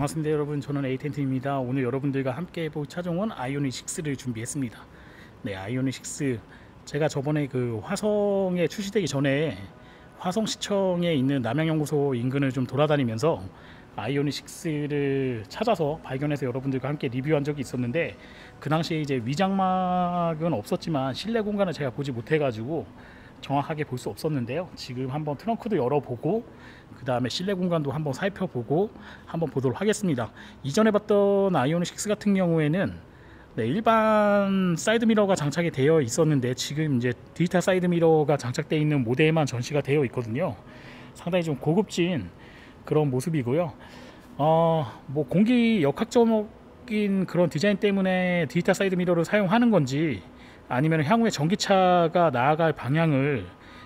반갑습니다 여러분. 저는 에이텐트입니다. 오늘 여러분들과 함께 해볼 차종은 아이오닉 6를 준비했습니다. 네, 아이오닉 6 제가 저번에 그 화성에 출시되기 전에 화성시청에 있는 남양연구소 인근을 좀 돌아다니면서 아이오닉 6를 찾아서 발견해서 여러분들과 함께 리뷰한 적이 있었는데, 그 당시에 이제 위장막은 없었지만 실내 공간을 제가 보지 못해 가지고 정확하게 볼 수 없었는데요. 지금 한번 트렁크도 열어보고 그 다음에 실내 공간도 한번 살펴보고 한번 보도록 하겠습니다. 이전에 봤던 아이오닉 6 같은 경우에는 일반 사이드미러가 장착이 되어 있었는데, 지금 이제 디지털 사이드미러가 장착되어 있는 모델만 전시가 되어 있거든요. 상당히 좀 고급진 그런 모습이고요. 뭐 공기 역학적인 그런 디자인 때문에 디지털 사이드미러를 사용하는 건지, 아니면 향후에 전기차가 나아갈 방향을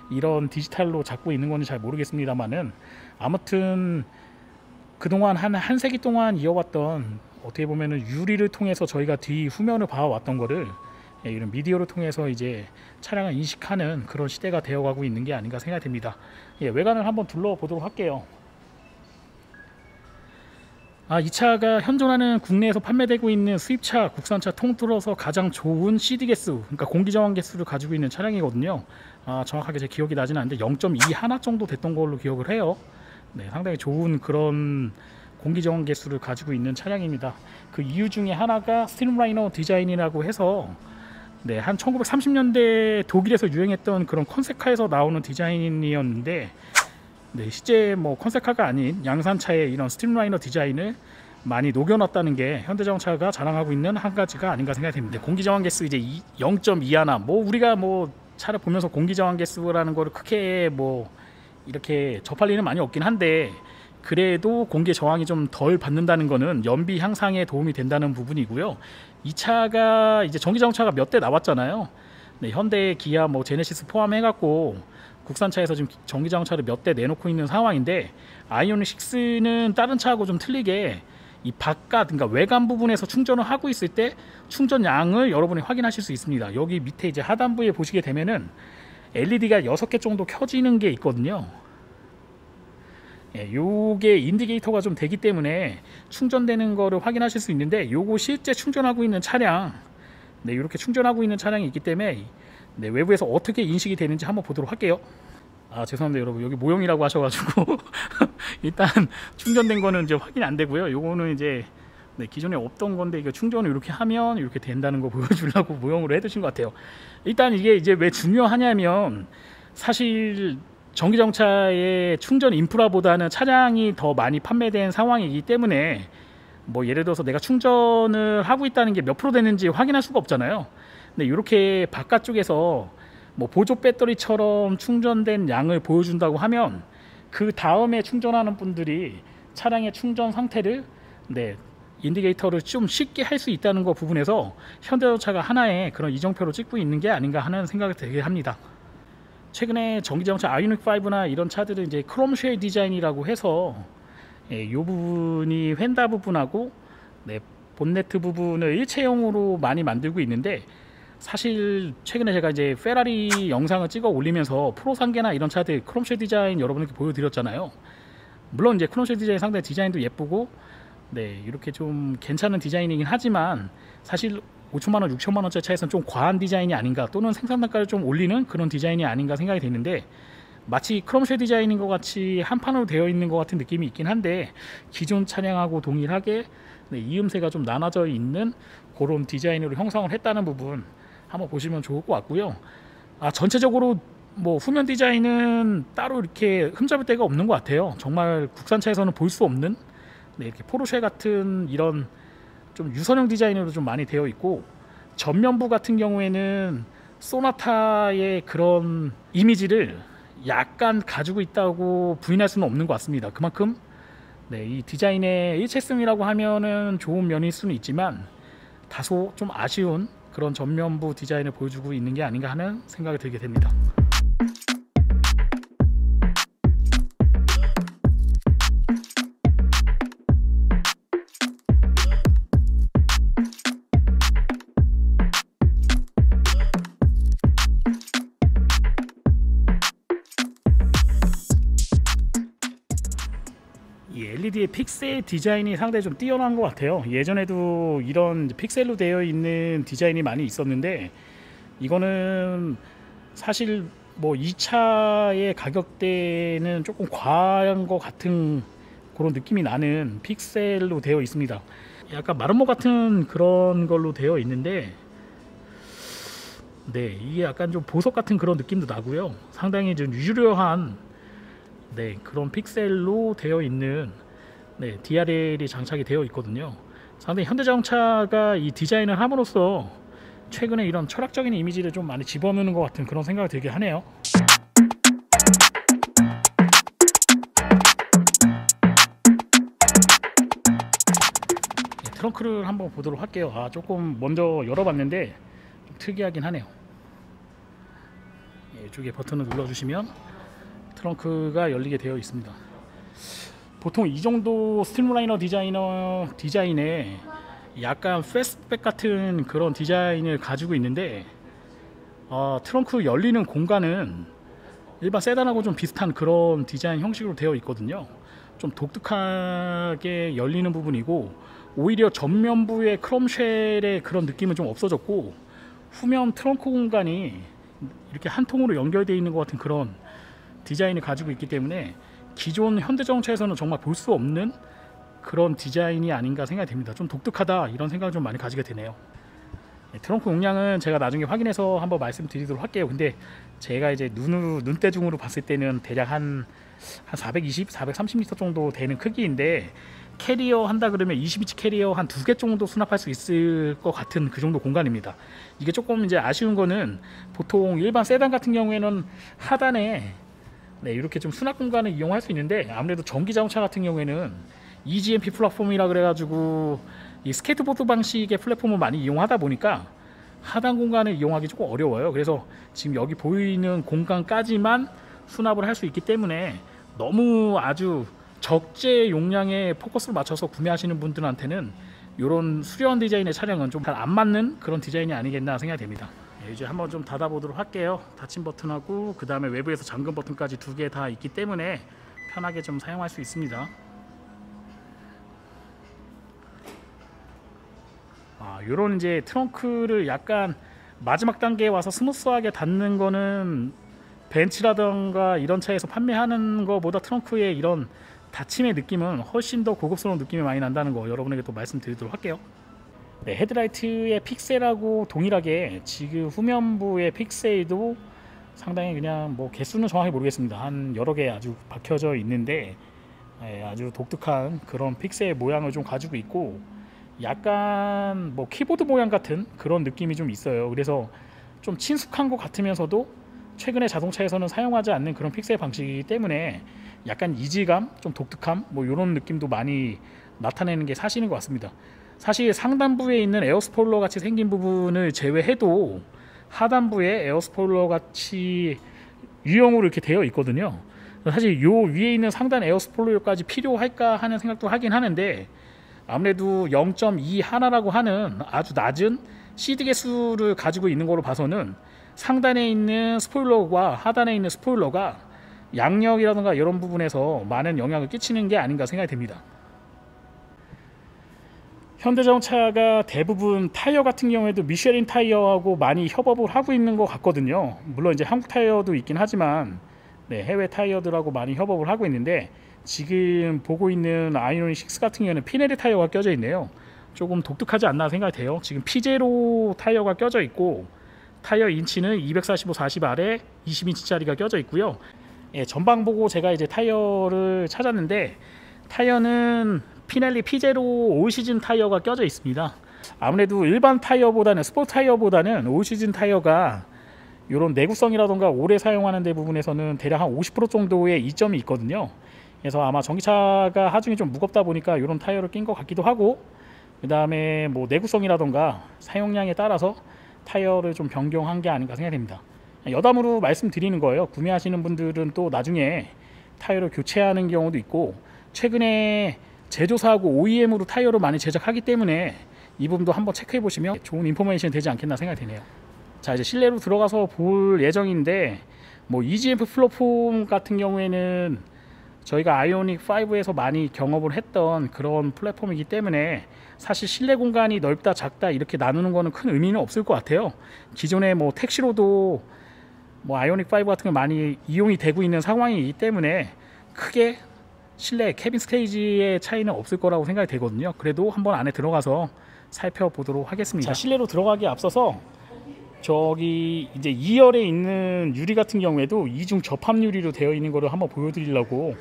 이런 디지털로 잡고 있는 건지 잘 모르겠습니다만은, 아무튼 그동안 한 세기 동안 이어왔던, 어떻게 보면은 유리를 통해서 저희가 뒤 후면을 봐왔던 거를 이런 미디어를 통해서 이제 차량을 인식하는 그런 시대가 되어가고 있는 게 아닌가 생각이 듭니다. 외관을 한번 둘러보도록 할게요. 이 차가 현존하는 국내에서 판매되고 있는 수입차, 국산차 통틀어서 가장 좋은 CD 개수, 그러니까 공기 저항 개수를 가지고 있는 차량이거든요. 정확하게 제 기억이 나진 않는데 0.2 하나 정도 됐던 걸로 기억을 해요. 네, 상당히 좋은 그런 공기 저항 개수를 가지고 있는 차량입니다. 그 이유 중에 하나가 스트림라이너 디자인이라고 해서, 한 1930년대 독일에서 유행했던 그런 컨셉카에서 나오는 디자인이었는데, 실제 뭐 컨셉카가 아닌 양산차의 이런 스트림라이너 디자인을 많이 녹여놨다는 게 현대자동차가 자랑하고 있는 한 가지가 아닌가 생각이 됩니다. 공기저항 개수 이제 0.2 하나, 뭐 우리가 뭐 차를 보면서 공기저항 개수라는 거를 크게 뭐 이렇게 접할 일은 많이 없긴 한데, 그래도 공기 저항이 좀 덜 받는다는 거는 연비 향상에 도움이 된다는 부분이고요. 이 차가 이제 전기자동차가 몇 대 나왔잖아요. 현대, 기아, 뭐 제네시스 포함해갖고 국산차에서 지금 전기자동차를 몇 대 내놓고 있는 상황인데, 아이오닉 6는 다른 차하고 좀 틀리게 이 바깥, 그러니까 외관 부분에서 충전을 하고 있을 때 충전량을 여러분이 확인하실 수 있습니다. 여기 밑에 이제 하단부에 보시게 되면은 LED가 6개 정도 켜지는 게 있거든요. 요게 인디케이터가 좀 되기 때문에 충전되는 거를 확인하실 수 있는데, 요거 실제 충전하고 있는 차량, 이렇게 충전하고 있는 차량이 있기 때문에 외부에서 어떻게 인식이 되는지 한번 보도록 할게요. 죄송합니다 여러분, 여기 모형이라고 하셔가지고 일단 충전된 거는 이제 확인이 안 되고요. 요거는 이제 기존에 없던 건데, 이거 충전을 이렇게 하면 이렇게 된다는 거 보여주려고 모형으로 해두신 것 같아요. 일단 이게 이제 왜 중요하냐면, 사실 전기자동차의 충전 인프라보다는 차량이 더 많이 판매된 상황이기 때문에, 뭐 예를 들어서 내가 충전을 하고 있다는 게 몇 프로 되는지 확인할 수가 없잖아요. 근데 이렇게 바깥쪽에서 뭐 보조 배터리처럼 충전된 양을 보여준다고 하면, 그 다음에 충전하는 분들이 차량의 충전 상태를 인디케이터를 좀 쉽게 할 수 있다는 거 부분에서 현대자동차가 하나의 그런 이정표로 찍고 있는 게 아닌가 하는 생각이 들게 합니다. 최근에 전기자동차 아이오닉 5나 이런 차들은 이제 크롬쉘 디자인이라고 해서 이 부분이 휀다 부분하고 본네트 부분을 일체형으로 많이 만들고 있는데, 사실 최근에 제가 이제 페라리 영상을 찍어 올리면서 프로 상계나 이런 차들 크롬쉘 디자인 여러분께 보여드렸잖아요. 물론 이제 크롬쉘 디자인 상당히 디자인도 예쁘고 이렇게 좀 괜찮은 디자인이긴 하지만, 사실 5천만원, 6천만원짜리 차에서는 좀 과한 디자인이 아닌가, 또는 생산단가를 좀 올리는 그런 디자인이 아닌가 생각이 되는데, 마치 크롬쉘 디자인인 것 같이 한 판으로 되어 있는 것 같은 느낌이 있긴 한데, 기존 차량하고 동일하게 이음새가 좀 나눠져 있는 그런 디자인으로 형성을 했다는 부분 한번 보시면 좋을 것 같고요. 전체적으로 뭐 후면 디자인은 따로 이렇게 흠잡을 데가 없는 것 같아요. 정말 국산차에서는 볼 수 없는 이렇게 포르쉐 같은 이런 좀 유선형 디자인으로 좀 많이 되어 있고, 전면부 같은 경우에는 소나타의 그런 이미지를 약간 가지고 있다고 부인할 수는 없는 것 같습니다. 그만큼 이 디자인의 일체성이라고 하면은 좋은 면일 수는 있지만, 다소 좀 아쉬운 그런 전면부 디자인을 보여주고 있는 게 아닌가 하는 생각이 들게 됩니다. LED의 픽셀 디자인이 상당히 좀 뛰어난 것 같아요. 예전에도 이런 픽셀로 되어 있는 디자인이 많이 있었는데 이거는 사실 뭐 이 차의 가격대는 조금 과한 것 같은 그런 느낌이 나는 픽셀로 되어 있습니다. 약간 마름모 같은 그런 걸로 되어 있는데 네, 이게 약간 좀 보석 같은 그런 느낌도 나고요. 상당히 좀 유려한 네, 그런 픽셀로 되어 있는 네, DRL이 장착이 되어 있거든요. 상당히 현대자동차가 이 디자인을 함으로써 최근에 이런 철학적인 이미지를 좀 많이 집어넣는 것 같은 그런 생각이 들게 하네요. 네, 트렁크를 한번 보도록 할게요. 조금 먼저 열어봤는데 좀 특이하긴 하네요. 네, 이쪽에 버튼을 눌러주시면 트렁크가 열리게 되어 있습니다. 보통 이 정도 스트림라이너 디자인에 약간 패스트백 같은 그런 디자인을 가지고 있는데 트렁크 열리는 공간은 일반 세단하고 좀 비슷한 그런 디자인 형식으로 되어 있거든요. 좀 독특하게 열리는 부분이고 오히려 전면부의 크롬쉘의 그런 느낌은 좀 없어졌고 후면 트렁크 공간이 이렇게 한 통으로 연결되어 있는 것 같은 그런 디자인을 가지고 있기 때문에 기존 현대자동차에서는 정말 볼 수 없는 그런 디자인이 아닌가 생각이 됩니다. 좀 독특하다 이런 생각을 좀 많이 가지게 되네요. 네, 트렁크 용량은 제가 나중에 확인해서 한번 말씀드리도록 할게요. 근데 제가 이제 눈대중으로 봤을 때는 대략 한 420, 430리터 정도 되는 크기인데 캐리어 한다 그러면 20인치 캐리어 한 2개 정도 수납할 수 있을 것 같은 그 정도 공간입니다. 이게 조금 이제 아쉬운 거는 보통 일반 세단 같은 경우에는 하단에 네, 이렇게 좀 수납 공간을 이용할 수 있는데 아무래도 전기 자동차 같은 경우에는 EGMP 플랫폼이라 그래가지고 이 스케이트보드 방식의 플랫폼을 많이 이용하다 보니까 하단 공간을 이용하기 조금 어려워요. 그래서 지금 여기 보이는 공간까지만 수납을 할 수 있기 때문에 너무 아주 적재 용량의 포커스를 맞춰서 구매하시는 분들한테는 이런 수려한 디자인의 차량은 좀 잘 안 맞는 그런 디자인이 아니겠나 생각이 됩니다. 이제 한번 좀 닫아보도록 할게요. 닫힘 버튼하고 그 다음에 외부에서 잠금 버튼까지 2개 다 있기 때문에 편하게 좀 사용할 수 있습니다. 요런 이제 트렁크를 약간 마지막 단계에 와서 스무스하게 닫는 거는 벤츠라던가 이런 차에서 판매하는 거보다 트렁크의 이런 닫힘의 느낌은 훨씬 더 고급스러운 느낌이 많이 난다는 거 여러분에게 또 말씀드리도록 할게요. 네, 헤드라이트의 픽셀하고 동일하게 지금 후면부의 픽셀도 상당히 그냥 뭐 개수는 정확히 모르겠습니다. 한 여러 개 아주 박혀져 있는데 아주 독특한 그런 픽셀 모양을 좀 가지고 있고 약간 뭐 키보드 모양 같은 그런 느낌이 좀 있어요. 그래서 좀 친숙한 것 같으면서도 최근에 자동차에서는 사용하지 않는 그런 픽셀 방식이기 때문에 약간 이질감, 좀 독특함 뭐 이런 느낌도 많이 나타내는 게 사실인 것 같습니다. 사실 상단부에 있는 에어스포일러 같이 생긴 부분을 제외해도 하단부에 에어스포일러 같이 유형으로 이렇게 되어 있거든요. 사실 요 위에 있는 상단 에어스포일러까지 필요할까 하는 생각도 하긴 하는데 아무래도 0.2 하나라고 하는 아주 낮은 시드 개수를 가지고 있는 걸로 봐서는 상단에 있는 스포일러와 하단에 있는 스포일러가 양력이라든가 이런 부분에서 많은 영향을 끼치는 게 아닌가 생각이 됩니다. 현대자동차가 대부분 타이어 같은 경우에도 미쉐린 타이어하고 많이 협업을 하고 있는 것 같거든요. 물론 이제 한국 타이어도 있긴 하지만 네, 해외 타이어들하고 많이 협업을 하고 있는데 지금 보고 있는 아이오닉 6 같은 경우에는 피네리 타이어가 껴져 있네요. 조금 독특하지 않나 생각이 돼요. 지금 피제로 타이어가 껴져 있고 타이어 인치는 245/40R에 20인치짜리가 껴져 있고요. 예, 전방 보고 제가 이제 타이어를 찾았는데 타이어는 피넬리 피제로 올 시즌 타이어가 껴져 있습니다. 아무래도 일반 타이어보다는 스포츠 타이어보다는 올 시즌 타이어가 이런 내구성이라던가 오래 사용하는 데 부분에서는 대략 한 50% 정도의 이점이 있거든요. 그래서 아마 전기차가 하중이 좀 무겁다 보니까 이런 타이어를 낀 것 같기도 하고 그 다음에 뭐 내구성이라던가 사용량에 따라서 타이어를 좀 변경한 게 아닌가 생각됩니다. 여담으로 말씀드리는 거예요. 구매하시는 분들은 또 나중에 타이어를 교체하는 경우도 있고 최근에 제조사하고 OEM으로 타이어를 많이 제작하기 때문에 이 부분도 한번 체크해 보시면 좋은 인포메이션이 되지 않겠나 생각이 드네요. 자, 이제 실내로 들어가서 볼 예정인데 뭐 EGMP 플랫폼 같은 경우에는 저희가 아이오닉 5에서 많이 경험을 했던 그런 플랫폼이기 때문에 사실 실내 공간이 넓다 작다 이렇게 나누는 거는 큰 의미는 없을 것 같아요. 기존에 뭐 택시로도 뭐 아이오닉 5 같은 거 많이 이용이 되고 있는 상황이기 때문에 크게 실내 캐빈 스테이지의 차이는 없을 거라고 생각이 되거든요. 그래도 한번 안에 들어가서 살펴보도록 하겠습니다. 자, 실내로 들어가기에 앞서서 저기 이제 2열에 있는 유리 같은 경우에도 이중 접합 유리로 되어 있는 거를 한번 보여드리려고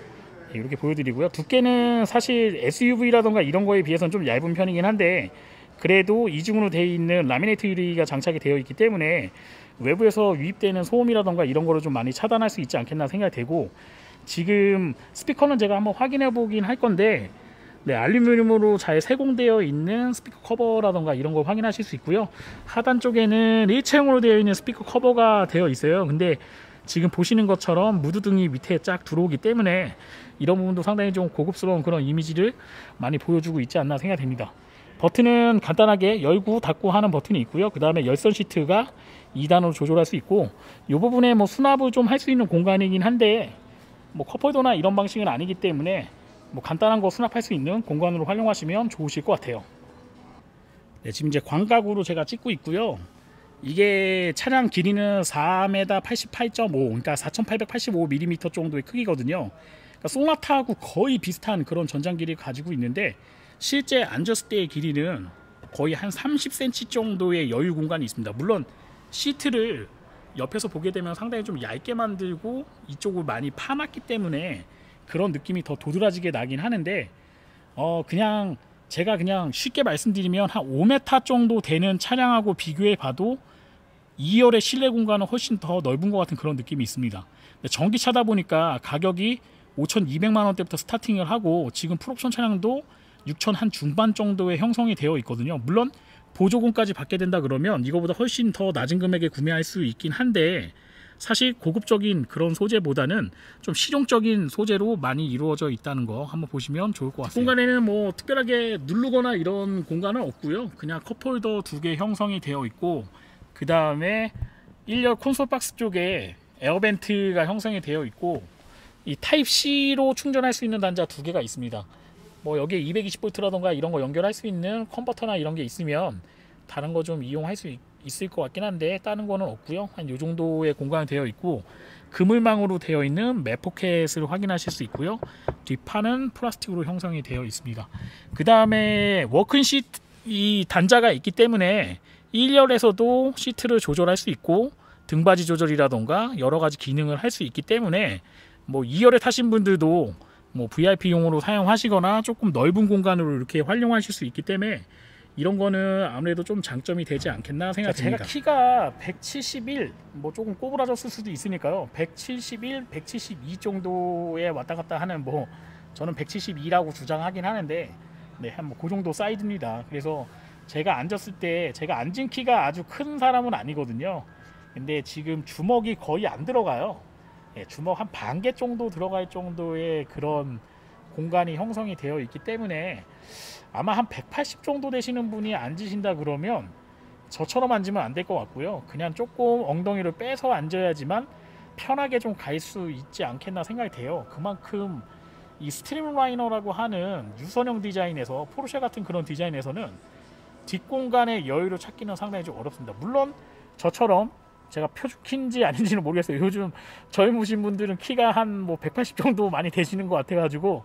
이렇게 보여드리고요. 두께는 사실 SUV라던가 이런 거에 비해서는 좀 얇은 편이긴 한데 그래도 이중으로 되어 있는 라미네이트 유리가 장착이 되어 있기 때문에 외부에서 유입되는 소음이라던가 이런 거를 좀 많이 차단할 수 있지 않겠나 생각이 되고, 지금 스피커는 제가 한번 확인해 보긴 할 건데 네, 알루미늄으로 잘 세공되어 있는 스피커 커버라던가 이런 걸 확인하실 수 있고요. 하단 쪽에는 일체형으로 되어 있는 스피커 커버가 되어 있어요. 근데 지금 보시는 것처럼 무드등이 밑에 쫙 들어오기 때문에 이런 부분도 상당히 좀 고급스러운 그런 이미지를 많이 보여주고 있지 않나 생각됩니다. 버튼은 간단하게 열고 닫고 하는 버튼이 있고요. 그 다음에 열선 시트가 2단으로 조절할 수 있고, 이 부분에 뭐 수납을 좀 할 수 있는 공간이긴 한데 뭐 컵홀더나 이런 방식은 아니기 때문에 뭐 간단한 거 수납할 수 있는 공간으로 활용하시면 좋으실 것 같아요. 네, 지금 이제 광각으로 제가 찍고 있고요. 이게 차량 길이는 4m 88.5, 그러니까 4885mm 정도의 크기거든요. 그러니까 소나타하고 거의 비슷한 그런 전장 길이를 가지고 있는데 실제 앉았을 때의 길이는 거의 한 30cm 정도의 여유 공간이 있습니다. 물론 시트를 옆에서 보게 되면 상당히 좀 얇게 만들고 이쪽을 많이 파놨기 때문에 그런 느낌이 더 도드라지게 나긴 하는데 그냥 제가 그냥 쉽게 말씀드리면 한 5m 정도 되는 차량하고 비교해 봐도 2열의 실내 공간은 훨씬 더 넓은 것 같은 그런 느낌이 있습니다. 전기차다 보니까 가격이 5,200만 원대부터 스타팅을 하고 지금 풀옵션 차량도 6천 한 중반 정도의 형성이 되어 있거든요. 물론 보조금까지 받게 된다 그러면 이거보다 훨씬 더 낮은 금액에 구매할 수 있긴 한데 사실 고급적인 그런 소재보다는 좀 실용적인 소재로 많이 이루어져 있다는 거 한번 보시면 좋을 것 같습니다. 공간에는 뭐 특별하게 누르거나 이런 공간은 없고요. 그냥 컵홀더 2개 형성이 되어 있고, 그 다음에 1열 콘솔 박스 쪽에 에어벤트가 형성이 되어 있고, 이 타입 C로 충전할 수 있는 단자 2개가 있습니다. 뭐 여기에 220V라던가 이런 거 연결할 수 있는 컨버터나 이런 게 있으면 다른 거 좀 이용할 수 있을 것 같긴 한데 다른 거는 없고요. 한 요 정도의 공간이 되어 있고, 그물망으로 되어 있는 매포켓을 확인하실 수 있고요. 뒷판은 플라스틱으로 형성이 되어 있습니다. 그 다음에 워킹 시트 이 단자가 있기 때문에 1열에서도 시트를 조절할 수 있고 등받이 조절이라던가 여러 가지 기능을 할 수 있기 때문에 뭐 2열에 타신 분들도 뭐 VIP용으로 사용하시거나 조금 넓은 공간으로 이렇게 활용하실 수 있기 때문에 이런 거는 아무래도 좀 장점이 되지 않겠나 생각됩니다. 제가 키가 171, 뭐 조금 꼬부라졌을 수도 있으니까요. 171, 172 정도에 왔다 갔다 하는, 뭐 저는 172라고 주장하긴 하는데 네, 한 뭐 그 정도 사이즈입니다. 그래서 제가 앉았을 때, 제가 앉은 키가 아주 큰 사람은 아니거든요. 근데 지금 주먹이 거의 안 들어가요. 네, 주먹 한 반 개 정도 들어갈 정도의 그런 공간이 형성이 되어 있기 때문에 아마 한 180 정도 되시는 분이 앉으신다 그러면 저처럼 앉으면 안 될 것 같고요. 그냥 조금 엉덩이를 빼서 앉아야지만 편하게 좀 갈 수 있지 않겠나 생각이 돼요. 그만큼 이 스트림라이너라고 하는 유선형 디자인에서, 포르쉐 같은 그런 디자인에서는 뒷공간의 여유를 찾기는 상당히 좀 어렵습니다. 물론 저처럼 제가 표준 키인지 아닌지는 모르겠어요. 요즘 젊으신 분들은 키가 한 뭐 180 정도 많이 되시는 것 같아가지고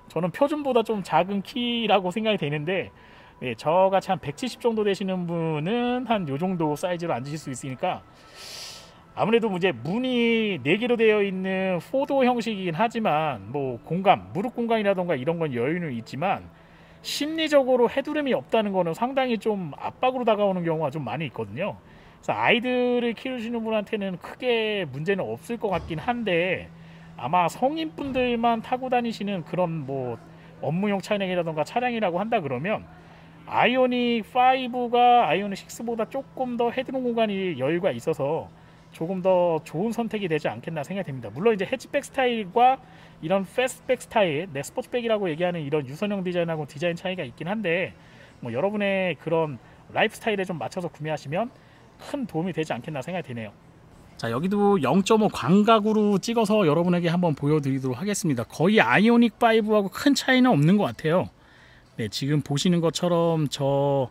저는 표준보다 좀 작은 키라고 생각이 되는데, 네, 저같이 한 170 정도 되시는 분은 한 요 정도 사이즈로 앉으실 수 있으니까 아무래도 이제 문이 4개로 되어 있는 4도 형식이긴 하지만 뭐 공간, 무릎 공간이라던가 이런 건 여유는 있지만 심리적으로 헤드룸이 없다는 거는 상당히 좀 압박으로 다가오는 경우가 좀 많이 있거든요. 그래서 아이들을 키우시는 분한테는 크게 문제는 없을 것 같긴 한데 아마 성인분들만 타고 다니시는 그런 뭐 업무용 차량이라던가 차량이라고 한다 그러면 아이오닉 5가 아이오닉 6보다 조금 더 헤드룸 공간이 여유가 있어서 조금 더 좋은 선택이 되지 않겠나 생각이 됩니다. 물론 이제 해치백 스타일과 이런 패스트백 스타일, 스포츠백이라고 얘기하는 이런 유선형 디자인하고 디자인 차이가 있긴 한데 뭐 여러분의 그런 라이프 스타일에 좀 맞춰서 구매하시면 큰 도움이 되지 않겠나 생각이 드네요. 자, 여기도 0.5 광각으로 찍어서 여러분에게 한번 보여드리도록 하겠습니다. 거의 아이오닉 5하고 큰 차이는 없는 것 같아요. 네, 지금 보시는 것처럼 저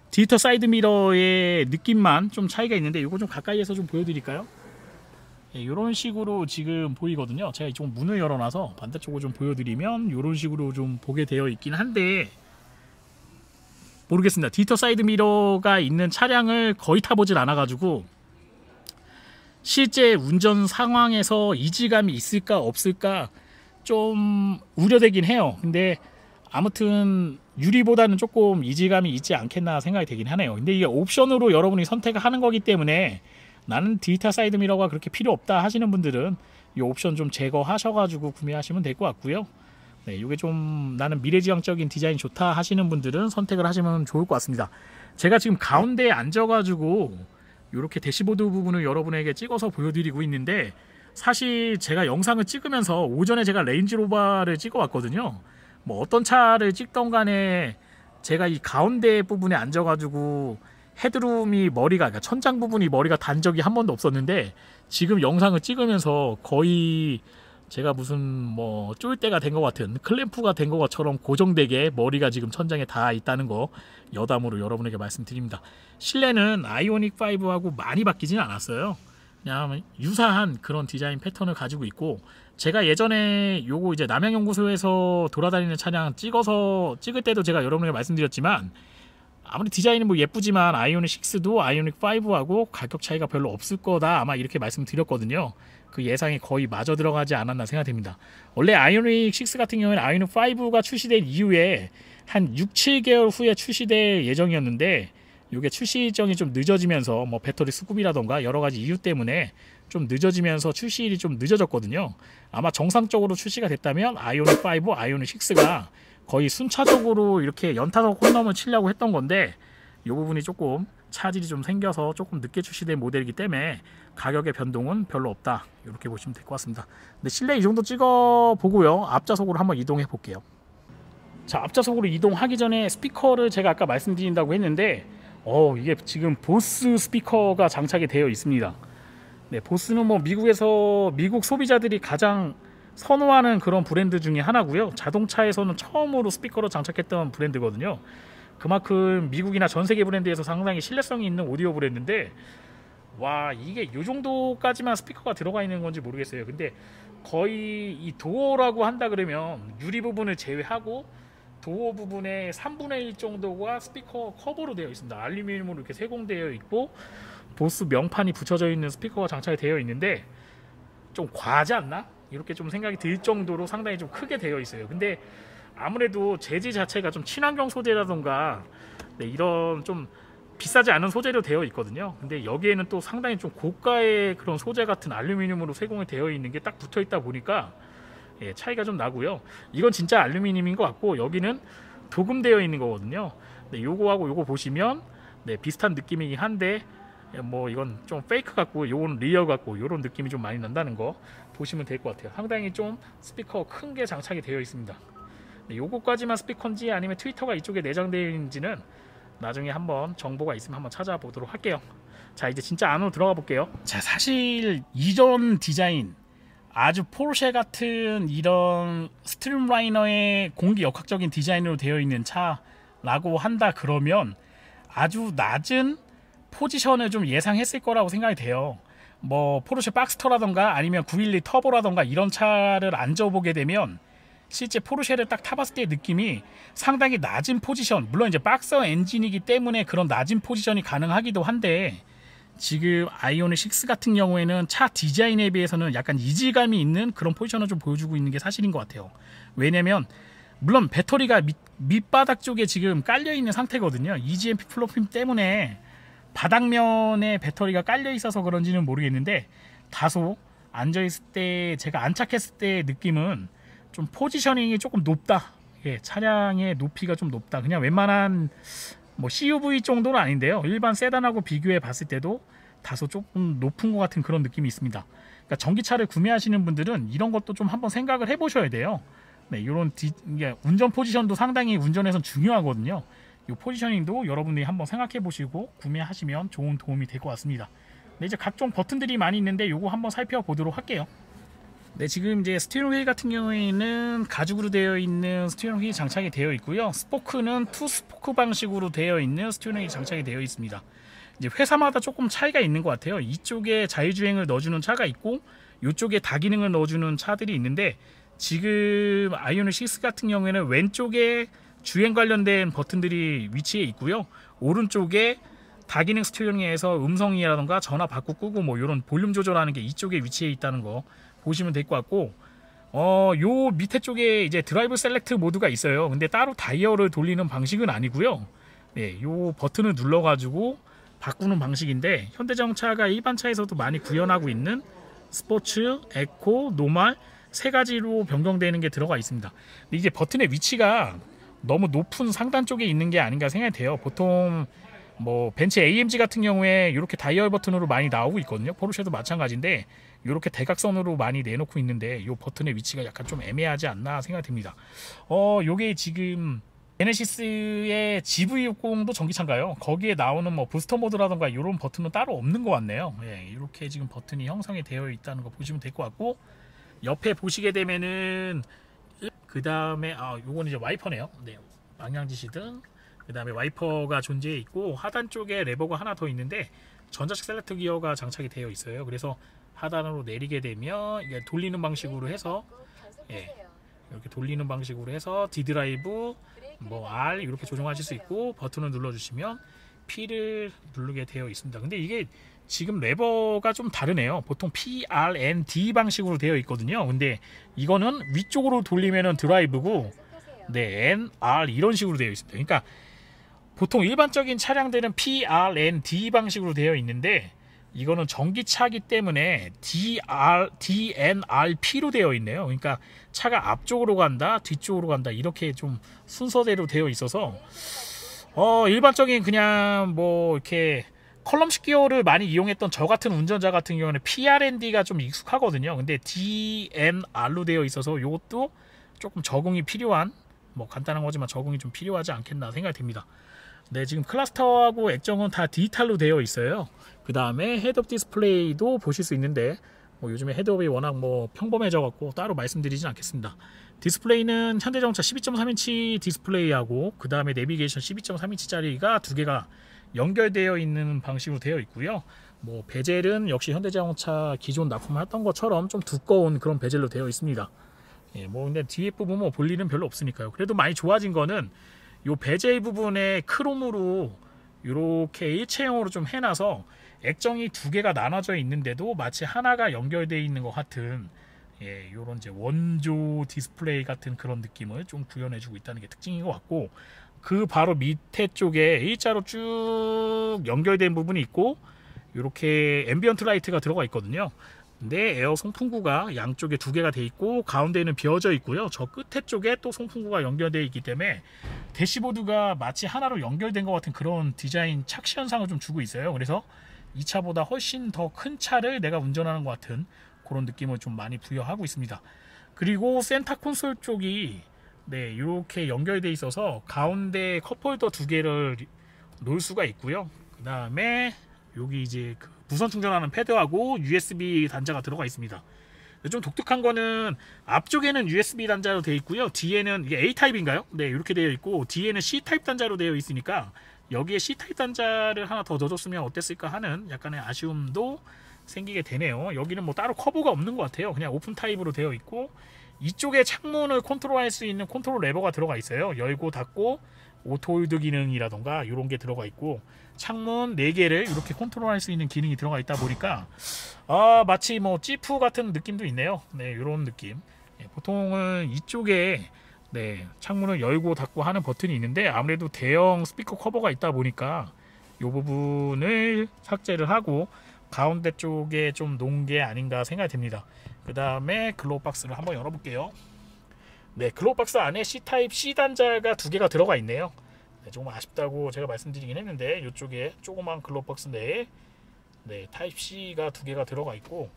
디지털 사이드 미러의 느낌만 좀 차이가 있는데, 이거 좀 가까이에서 좀 보여드릴까요? 네, 이런 식으로 지금 보이거든요. 제가 이쪽 문을 열어놔서 반대쪽으로 좀 보여드리면 이런 식으로 좀 보게 되어 있긴 한데, 모르겠습니다. 디지털 사이드 미러가 있는 차량을 거의 타보질 않아가지고 실제 운전 상황에서 이질감이 있을까 없을까 좀 우려되긴 해요. 근데 아무튼 유리보다는 조금 이질감이 있지 않겠나 생각이 되긴 하네요. 근데 이게 옵션으로 여러분이 선택을 하는 거기 때문에 나는 디지털 사이드 미러가 그렇게 필요 없다 하시는 분들은 이 옵션 좀 제거하셔가지고 구매하시면 될 것 같고요. 네, 이게 좀 나는 미래지향적인 디자인이 좋다 하시는 분들은 선택을 하시면 좋을 것 같습니다. 제가 지금 가운데에 앉아가지고 이렇게 대시보드 부분을 여러분에게 찍어서 보여드리고 있는데, 사실 제가 영상을 찍으면서 오전에 제가 레인지로버를 찍어 왔거든요. 뭐 어떤 차를 찍던 간에 제가 이 가운데 부분에 앉아가지고 헤드룸이 머리가, 그러니까 천장 부분이 머리가 단 적이 한 번도 없었는데, 지금 영상을 찍으면서 거의 제가 무슨 뭐 쫄대가 된 것 같은, 클램프가 된 것처럼 고정되게 머리가 지금 천장에 닿아 있다는 거 여담으로 여러분에게 말씀드립니다. 실내는 아이오닉 5하고 많이 바뀌지는 않았어요. 그냥 유사한 그런 디자인 패턴을 가지고 있고, 제가 예전에 요거 이제 남양연구소에서 돌아다니는 차량 찍을 때도 제가 여러분에게 말씀드렸지만, 아무리 디자인이 뭐 예쁘지만 아이오닉 6도 아이오닉 5하고 가격 차이가 별로 없을 거다, 아마 이렇게 말씀드렸거든요. 그 예상이 거의 마저 들어가지 않았나 생각됩니다. 원래 아이오닉 6 같은 경우에는 아이오닉 5가 출시된 이후에 한 6, 7개월 후에 출시될 예정이었는데, 이게 출시 일정이 좀 늦어지면서 뭐 배터리 수급이라던가 여러 가지 이유 때문에 좀 늦어지면서 출시일이 좀 늦어졌거든요. 아마 정상적으로 출시가 됐다면 아이오닉 5, 아이오닉 6가 거의 순차적으로 이렇게 연타석 홈런을 치려고 했던 건데, 이 부분이 조금 차질이 좀 생겨서 조금 늦게 출시된 모델이기 때문에 가격의 변동은 별로 없다, 이렇게 보시면 될 것 같습니다. 근데 실내 이 정도 찍어 보고요, 앞좌석으로 한번 이동해 볼게요. 자, 앞좌석으로 이동하기 전에 스피커를 제가 아까 말씀드린다고 했는데, 이게 지금 보스 스피커가 장착이 되어 있습니다. 네, 보스는 뭐 미국 소비자들이 가장 선호하는 그런 브랜드 중에 하나고요. 자동차에서는 처음으로 스피커로 장착했던 브랜드거든요. 그만큼 미국이나 전 세계 브랜드에서 상당히 신뢰성이 있는 오디오 브랜드인데, 와, 이게 요 정도까지만 스피커가 들어가 있는 건지 모르겠어요. 근데 거의 이 도어라고 한다 그러면 유리 부분을 제외하고 도어 부분의 3분의 1 정도가 스피커 커버로 되어 있습니다. 알루미늄으로 이렇게 세공되어 있고 보스 명판이 붙여져 있는 스피커가 장착이 되어 있는데, 좀 과하지 않나? 이렇게 좀 생각이 들 정도로 상당히 좀 크게 되어 있어요. 근데 아무래도 재질 자체가 좀 친환경 소재라던가 이런 좀 비싸지 않은 소재로 되어 있거든요. 근데 여기에는 또 상당히 좀 고가의 그런 소재 같은 알루미늄으로 세공이 되어 있는 게 딱 붙어 있다 보니까 차이가 좀 나고요. 이건 진짜 알루미늄인 것 같고, 여기는 도금되어 있는 거거든요. 요거하고 요거 보시면 비슷한 느낌이긴 한데, 뭐 이건 좀 페이크 같고 요건 리얼 같고 요런 느낌이 좀 많이 난다는 거 보시면 될 것 같아요. 상당히 좀 스피커 큰 게 장착이 되어 있습니다. 요거까지만 스피커인지 아니면 트위터가 이쪽에 내장되어 있는지는 나중에 한번 정보가 있으면 한번 찾아보도록 할게요. 자, 이제 진짜 안으로 들어가 볼게요. 자, 사실 이전 디자인, 아주 포르쉐 같은 이런 스트림라이너의 공기역학적인 디자인으로 되어 있는 차라고 한다 그러면 아주 낮은 포지션을 좀 예상했을 거라고 생각이 돼요. 뭐 포르쉐 박스터라던가 아니면 912 터보라던가 이런 차를 앉아보게 되면 실제 포르쉐를 딱 타봤을 때의 느낌이 상당히 낮은 포지션, 물론 이제 박서 엔진이기 때문에 그런 낮은 포지션이 가능하기도 한데, 지금 아이오닉 6 같은 경우에는 차 디자인에 비해서는 약간 이질감이 있는 그런 포지션을 좀 보여주고 있는 게 사실인 것 같아요. 왜냐면 물론 배터리가 밑바닥 쪽에 지금 깔려 있는 상태거든요. EGMP 플랫폼 때문에 바닥면에 배터리가 깔려 있어서 그런지는 모르겠는데, 다소 앉아있을 때, 제가 안착했을 때의 느낌은 좀 포지셔닝이 조금 높다. 차량의 높이가 좀 높다. 그냥 웬만한 뭐 CUV 정도는 아닌데요, 일반 세단하고 비교해 봤을 때도 다소 조금 높은 것 같은 그런 느낌이 있습니다. 그러니까 전기차를 구매하시는 분들은 이런 것도 좀 한번 생각을 해 보셔야 돼요. 이런 운전 포지션도 상당히 운전에선 중요하거든요. 이 포지셔닝도 여러분들이 한번 생각해 보시고 구매하시면 좋은 도움이 될 것 같습니다. 네, 이제 각종 버튼들이 많이 있는데 요거 한번 살펴보도록 할게요. 네, 지금 이제 스티어링 휠 같은 경우에는 가죽으로 되어 있는 스티어링 휠이 장착이 되어 있고요. 스포크는 투 스포크 방식으로 되어 있는 스티어링 휠이 장착이 되어 있습니다. 이제 회사마다 조금 차이가 있는 것 같아요. 이쪽에 자율주행을 넣어주는 차가 있고 이쪽에 다기능을 넣어주는 차들이 있는데, 지금 아이오닉 6 같은 경우에는 왼쪽에 주행 관련된 버튼들이 위치해 있고요. 오른쪽에 다기능 스티어링에서 음성이라던가 전화 받고 끄고 뭐 이런 볼륨 조절하는 게 이쪽에 위치해 있다는 거 보시면 될 것 같고, 요 밑에 쪽에 이제 드라이브 셀렉트 모드가 있어요. 근데 따로 다이얼을 돌리는 방식은 아니고요. 네, 요 버튼을 눌러 가지고 바꾸는 방식인데, 현대자동차가 일반 차에서도 많이 구현하고 있는 스포츠, 에코, 노멀 세 가지로 변경되는 게 들어가 있습니다. 근데 이게 버튼의 위치가 너무 높은 상단 쪽에 있는 게 아닌가 생각이 돼요. 보통 뭐 벤츠 AMG 같은 경우에 이렇게 다이얼 버튼으로 많이 나오고 있거든요. 포르쉐도 마찬가지인데 이렇게 대각선으로 많이 내놓고 있는데 이 버튼의 위치가 약간 좀 애매하지 않나 생각이 듭니다. 요게 지금 제네시스의 GV60도 전기차인가요? 거기에 나오는 뭐 부스터 모드라던가 이런 버튼은 따로 없는 것 같네요. 예, 이렇게 지금 버튼이 형성이 되어 있다는 거 보시면 될 것 같고, 옆에 보시게 되면은 그 다음에 요거는 이제 와이퍼네요. 네, 방향지시등, 그 다음에 와이퍼가 존재해 있고, 하단 쪽에 레버가 하나 더 있는데 전자식 셀렉트 기어가 장착이 되어 있어요. 그래서 하단으로 내리게 되면 이게 돌리는 방식으로 해서, 예, 이렇게 돌리는 방식으로 해서 D 드라이브, 뭐 R 이렇게 조정하실 수 있고, 버튼을 눌러주시면 P를 누르게 되어 있습니다. 근데 이게 지금 레버가 좀 다르네요. 보통 P, R, N, D 방식으로 되어 있거든요. 근데 이거는 위쪽으로 돌리면은 드라이브고, 네, N, R 이런 식으로 되어 있습니다. 그러니까 보통 일반적인 차량들은 P, R, N, D 방식으로 되어 있는데, 이거는 전기차기 때문에 DNRP로 되어 있네요. 그러니까 차가 앞쪽으로 간다, 뒤쪽으로 간다, 이렇게 좀 순서대로 되어 있어서 일반적인 그냥 뭐 이렇게 컬럼식 기어를 많이 이용했던 저 같은 운전자 같은 경우는 PRND가 좀 익숙하거든요. 근데 DNR로 되어 있어서 이것도 조금 적응이 필요한, 뭐 간단한 거지만 적응이 좀 필요하지 않겠나 생각이 듭니다. 네, 지금 클러스터하고 액정은 다 디지털로 되어 있어요. 그 다음에 헤드업 디스플레이도 보실 수 있는데, 뭐 요즘에 헤드업이 워낙 뭐 평범해져 갖고 따로 말씀드리진 않겠습니다. 디스플레이는 현대자동차 12.3인치 디스플레이하고, 그 다음에 내비게이션 12.3인치짜리가 두 개가 연결되어 있는 방식으로 되어 있고요. 뭐 베젤은 역시 현대자동차 기존 납품했던 것처럼 좀 두꺼운 그런 베젤로 되어 있습니다. 예, 뭐 근데 뒤에 부분 뭐 볼 일은 별로 없으니까요. 그래도 많이 좋아진 거는 요 베젤 부분에 크롬으로 이렇게 일체형으로 좀 해놔서 액정이 두 개가 나눠져 있는데도 마치 하나가 연결되어 있는 것 같은, 예, 요런 이제 원조 디스플레이 같은 그런 느낌을 좀 구현해주고 있다는 게 특징인 것 같고, 그 바로 밑에 쪽에 일자로 쭉 연결된 부분이 있고, 이렇게 앰비언트 라이트가 들어가 있거든요. 근데 에어 송풍구가 양쪽에 두 개가 돼 있고, 가운데는 비어져 있고요. 저 끝에 쪽에 또 송풍구가 연결되어 있기 때문에 대시보드가 마치 하나로 연결된 것 같은 그런 디자인 착시 현상을 좀 주고 있어요. 그래서 이 차보다 훨씬 더 큰 차를 내가 운전하는 것 같은 그런 느낌을 좀 많이 부여하고 있습니다. 그리고 센터 콘솔 쪽이, 네, 이렇게 연결되어 있어서 가운데 컵홀더 두 개를 놓을 수가 있고요. 그 다음에 여기 이제 그 무선 충전하는 패드하고 USB 단자가 들어가 있습니다. 좀 독특한 거는 앞쪽에는 USB 단자로 되어 있고요. 뒤에는 이게 A타입인가요? 네, 이렇게 되어 있고, 뒤에는 C타입 단자로 되어 있으니까 여기에 C타입 단자를 하나 더 넣어줬으면 어땠을까 하는 약간의 아쉬움도 생기게 되네요. 여기는 뭐 따로 커버가 없는 것 같아요. 그냥 오픈 타입으로 되어 있고, 이쪽에 창문을 컨트롤할 수 있는 컨트롤 레버가 들어가 있어요. 열고 닫고 오토홀드 기능이라던가 이런 게 들어가 있고, 창문 4개를 이렇게 컨트롤할 수 있는 기능이 들어가 있다 보니까 마치 뭐 지프 같은 느낌도 있네요. 네, 이런 느낌. 네, 보통은 이쪽에, 네, 창문을 열고 닫고 하는 버튼이 있는데, 아무래도 대형 스피커 커버가 있다 보니까 이 부분을 삭제를 하고 가운데 쪽에 좀 놓은 게 아닌가 생각이 듭니다. 그 다음에 글로우 박스를 한번 열어볼게요. 네, 글로우 박스 안에 C타입 C 단자가 두 개가 들어가 있네요. 네, 조금 아쉽다고 제가 말씀드리긴 했는데, 이쪽에 조그만 글로우 박스 내에, 네, 타입 C가 두 개가 들어가 있고,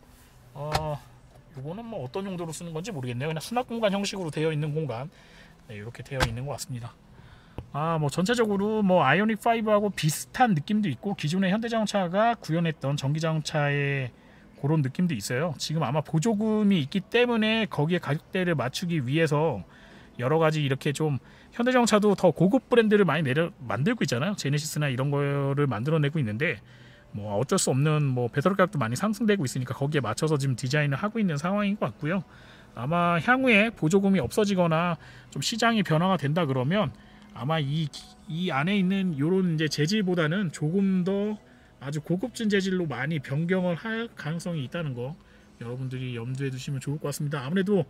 요거는 뭐 어떤 용도로 쓰는 건지 모르겠네요. 그냥 수납 공간 형식으로 되어 있는 공간, 네, 이렇게 되어 있는 것 같습니다. 뭐 전체적으로 뭐 아이오닉 5하고 비슷한 느낌도 있고 기존의 현대자동차가 구현했던 전기자동차의 그런 느낌도 있어요. 지금 아마 보조금이 있기 때문에 거기에 가격대를 맞추기 위해서 여러 가지 이렇게 좀 현대자동차도 더 고급 브랜드를 많이 만들고 있잖아요. 제네시스나 이런 거를 만들어내고 있는데 뭐 어쩔 수 없는 뭐 배터리 가격도 많이 상승되고 있으니까 거기에 맞춰서 지금 디자인을 하고 있는 상황인 것 같고요. 아마 향후에 보조금이 없어지거나 좀 시장이 변화가 된다 그러면 아마 이 안에 있는 요런 이제 재질보다는 조금 더 아주 고급진 재질로 많이 변경을 할 가능성이 있다는 거 여러분들이 염두에 두시면 좋을 것 같습니다. 아무래도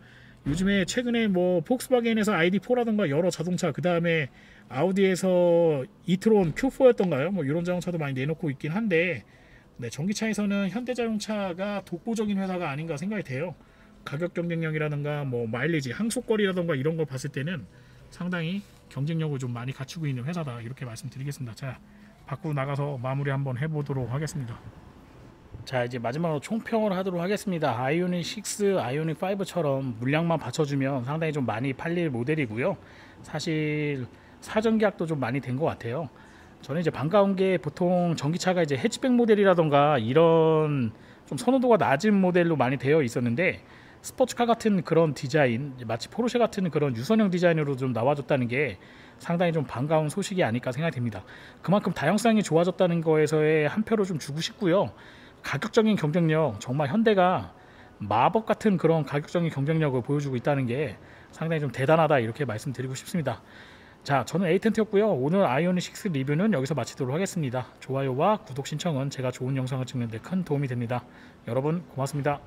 요즘에 최근에 뭐 폭스바겐에서 ID4라던가 여러 자동차, 그 다음에 아우디에서 이트론 Q4였던가요? 뭐 이런 자동차도 많이 내놓고 있긴 한데, 네, 전기차에서는 현대자동차가 독보적인 회사가 아닌가 생각이 돼요. 가격 경쟁력이라든가 뭐 마일리지, 항속거리라든가 이런 걸 봤을 때는 상당히 경쟁력을 좀 많이 갖추고 있는 회사다, 이렇게 말씀드리겠습니다. 자, 밖으로 나가서 마무리 한번 해보도록 하겠습니다. 자, 이제 마지막으로 총평을 하도록 하겠습니다. 아이오닉 6, 아이오닉 5처럼 물량만 받쳐주면 상당히 좀 많이 팔릴 모델이고요. 사실 사전 계약도 좀 많이 된 것 같아요. 저는 이제 반가운 게 보통 전기차가 이제 해치백 모델이라던가 이런 좀 선호도가 낮은 모델로 많이 되어 있었는데, 스포츠카 같은 그런 디자인, 마치 포르쉐 같은 그런 유선형 디자인으로 좀 나와줬다는 게 상당히 좀 반가운 소식이 아닐까 생각이 됩니다. 그만큼 다양성이 좋아졌다는 거에서의 한 표를 좀 주고 싶고요. 가격적인 경쟁력, 정말 현대가 마법 같은 그런 가격적인 경쟁력을 보여주고 있다는 게 상당히 좀 대단하다, 이렇게 말씀드리고 싶습니다. 자, 저는 에이텐트였고요. 오늘 아이오닉 6 리뷰는 여기서 마치도록 하겠습니다. 좋아요와 구독 신청은 제가 좋은 영상을 찍는 데 큰 도움이 됩니다. 여러분 고맙습니다.